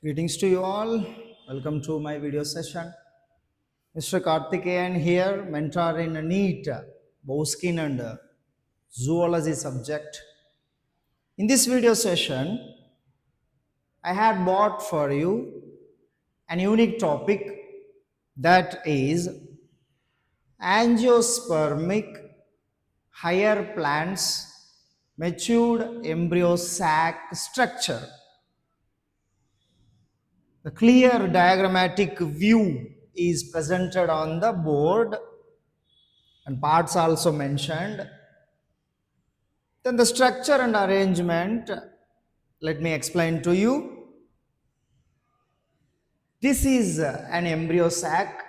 Greetings to you all. Welcome to my video session. Mr. Karthikeyan here, mentor in NEET, bowskin and zoology subject. In this video session, I had brought for you an unique topic, that is angiospermic higher plants matured embryo sac structure. The clear diagrammatic view is presented on the board and parts also mentioned. Then the structure and arrangement, let me explain to you. This is an embryo sac.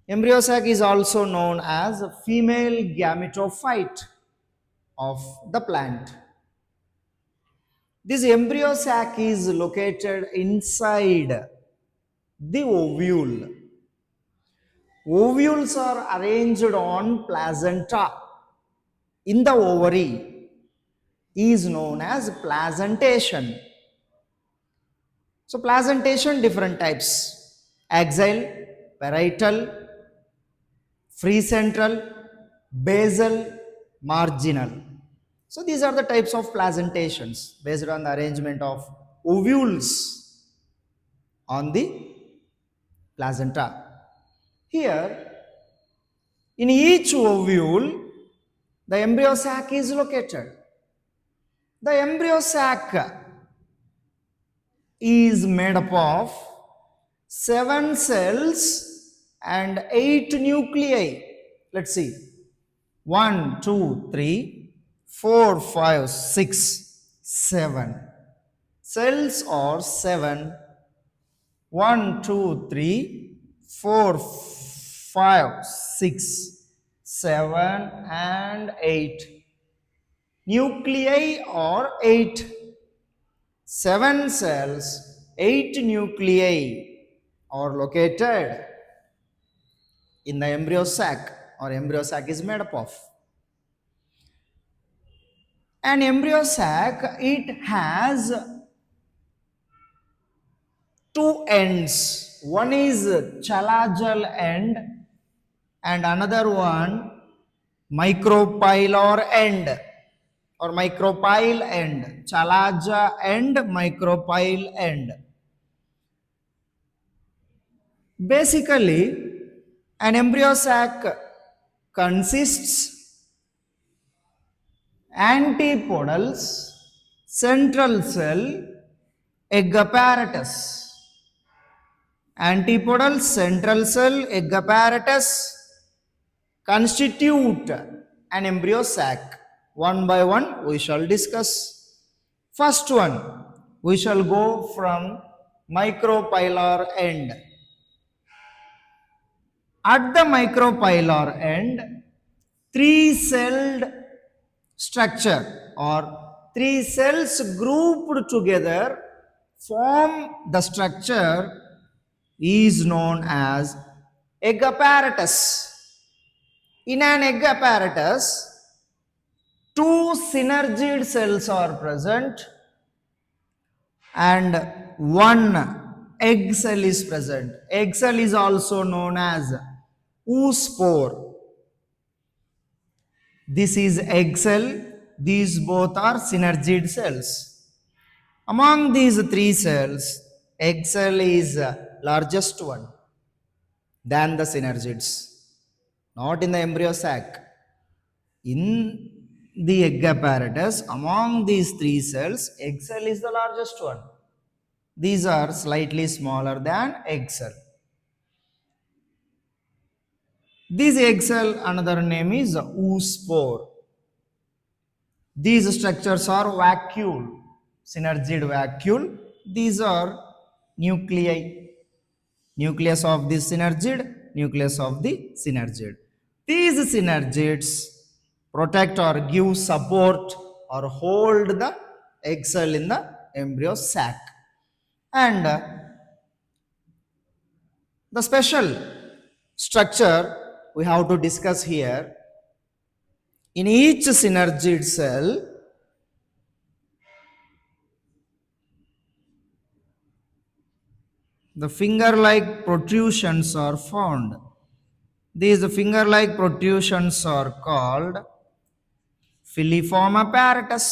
Embryo sac is also known as a female gametophyte of the plant. This embryo sac is located inside the ovule. Ovules are arranged on placenta in the ovary is known as placentation. So placentation, different types: axial, parietal, free central, basal, marginal. So these are the types of placentations based on the arrangement of ovules on the placenta. Here, in each ovule, the embryo sac is located. The embryo sac is made up of 7 cells and 8 nuclei. Let's see. 1, 2, 3, 4, 5, 6, 7. Cells are 7. 1, 2, 3, 4, 5, 6, 7 and 8. Nuclei are 8. 7 cells, 8 nuclei are located in the embryo sac, or embryo sac is made up of. An embryo sac, it has 2 ends. One is chalagal end and another one micropylar end or micropyle end. Chalaja end, micropyle end. Basically, an embryo sac consists antipodals, central cell, egg apparatus. Antipodal, central cell, egg apparatus constitute an embryo sac. One by one we shall discuss. First one, we shall go from micropylar end. At the micropylar end, 3-celled structure or 3 cells grouped together form the structure is known as egg apparatus. In an egg apparatus, 2 synergid cells are present and 1 egg cell is present. Egg cell is also known as oospore. This is egg cell. These both are synergid cells. Among these 3 cells, egg cell is largest one than the synergids. Not in the embryo sac. In the egg apparatus, among these 3 cells, egg cell is the largest one. These are slightly smaller than egg cell. This egg cell, another name is oospore. These structures are vacuole, synergid vacuole. These are nuclei. Nucleus of the synergid, nucleus of the synergid. These synergids protect or give support or hold the egg cell in the embryo sac. And the special structure we have to discuss here. In each synergid cell, the finger-like protrusions are found. These finger-like protrusions are called filiform apparatus.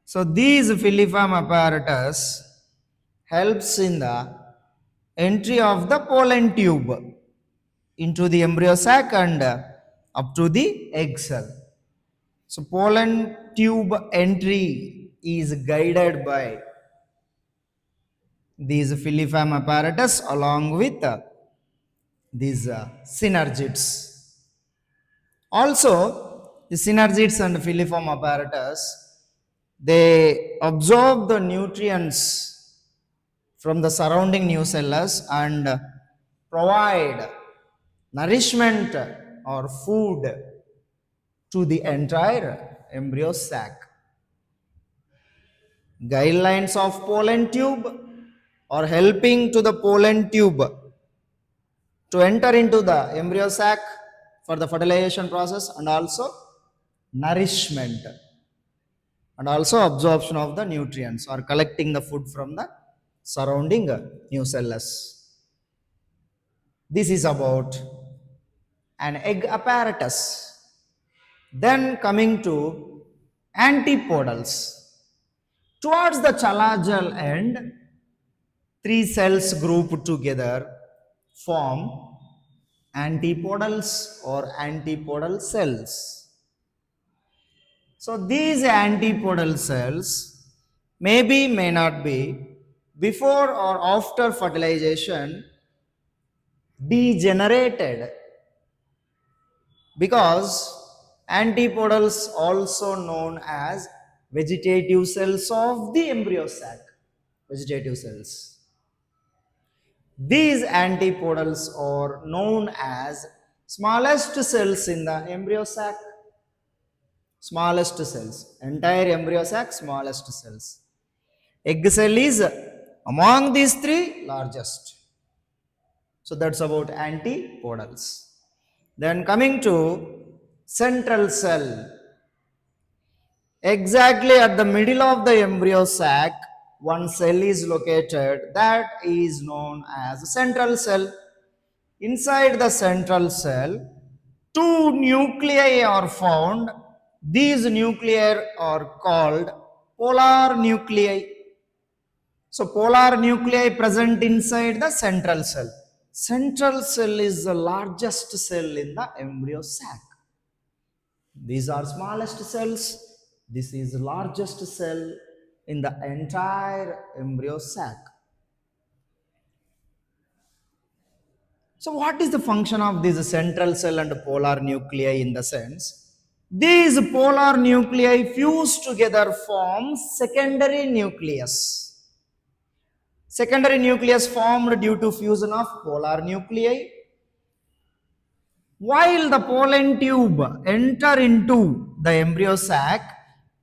So these filiform apparatus helps in the entry of the pollen tube into the embryo sac and up to the egg cell. So pollen tube entry is guided by these filiform apparatus along with these synergids. Also, the synergids and filiform apparatus, they absorb the nutrients from the surrounding nucellus and provide nourishment or food to the entire embryo sac. Guidelines of pollen tube are helping to the pollen tube to enter into the embryo sac for the fertilization process and also nourishment and also absorption of the nutrients or collecting the food from the surrounding nucellus. This is about an egg apparatus. Then coming to antipodals. Towards the chalazal end, three cells grouped together form antipodals or antipodal cells. So these antipodal cells may not be before or after fertilization degenerated, because antipodals also known as vegetative cells of the embryo sac. Vegetative cells. These antipodals are known as smallest cells in the embryo sac. Smallest cells. Entire embryo sac, smallest cells. Egg cell is among these three largest. So that's about antipodals. Then coming to central cell. Exactly at the middle of the embryo sac, one cell is located that is known as central cell. Inside the central cell, two nuclei are found. These nuclei are called polar nuclei. So polar nuclei present inside the central cell. Central cell is the largest cell in the embryo sac. These are smallest cells. This is the largest cell in the entire embryo sac. So what is the function of this central cell and polar nuclei in the sense? These polar nuclei fuse together form secondary nucleus. Secondary nucleus formed due to fusion of polar nuclei. While the pollen tube enter into the embryo sac,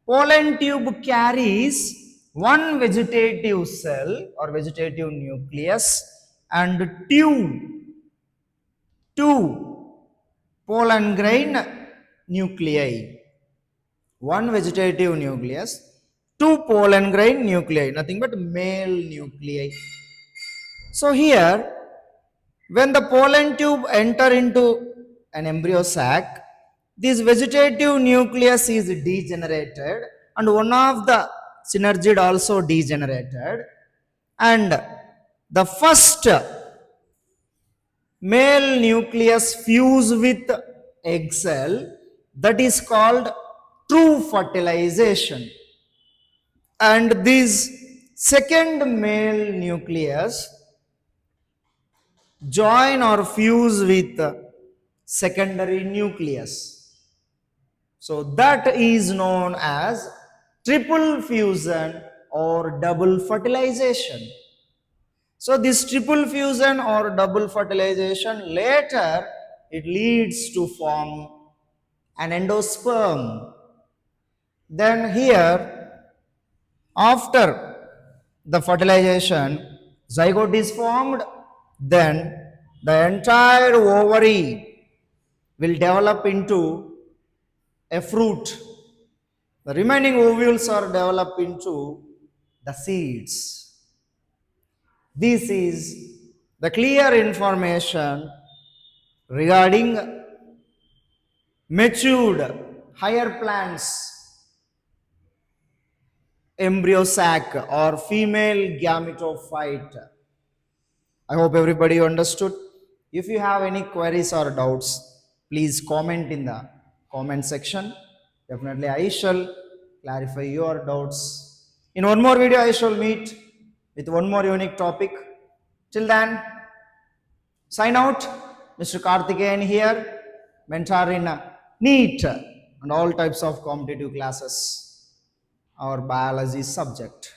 pollen tube carries one vegetative cell or vegetative nucleus and two pollen grain nuclei. One vegetative nucleus, two pollen grain nuclei, nothing but male nuclei. So here, when the pollen tube enter into an embryo sac, this vegetative nucleus is degenerated and one of the synergid also degenerated, and the first male nucleus fuse with egg cell, that is called true fertilization, and this second male nucleus join or fuse with secondary nucleus. So that is known as triple fusion or double fertilization. So this triple fusion or double fertilization later it leads to form an endosperm. Then here, after the fertilization, zygote is formed, then the entire ovary will develop into a fruit. The remaining ovules are developed into the seeds. This is the clear information regarding matured higher plants, embryosac or female gametophyte. I hope everybody understood. If you have any queries or doubts, please comment in the comment section. Definitely I shall clarify your doubts. In one more video I shall meet with one more unique topic. Till then, sign out. Mr. Karthikeyan here, mentor in NEET and all types of competitive classes, our biology subject.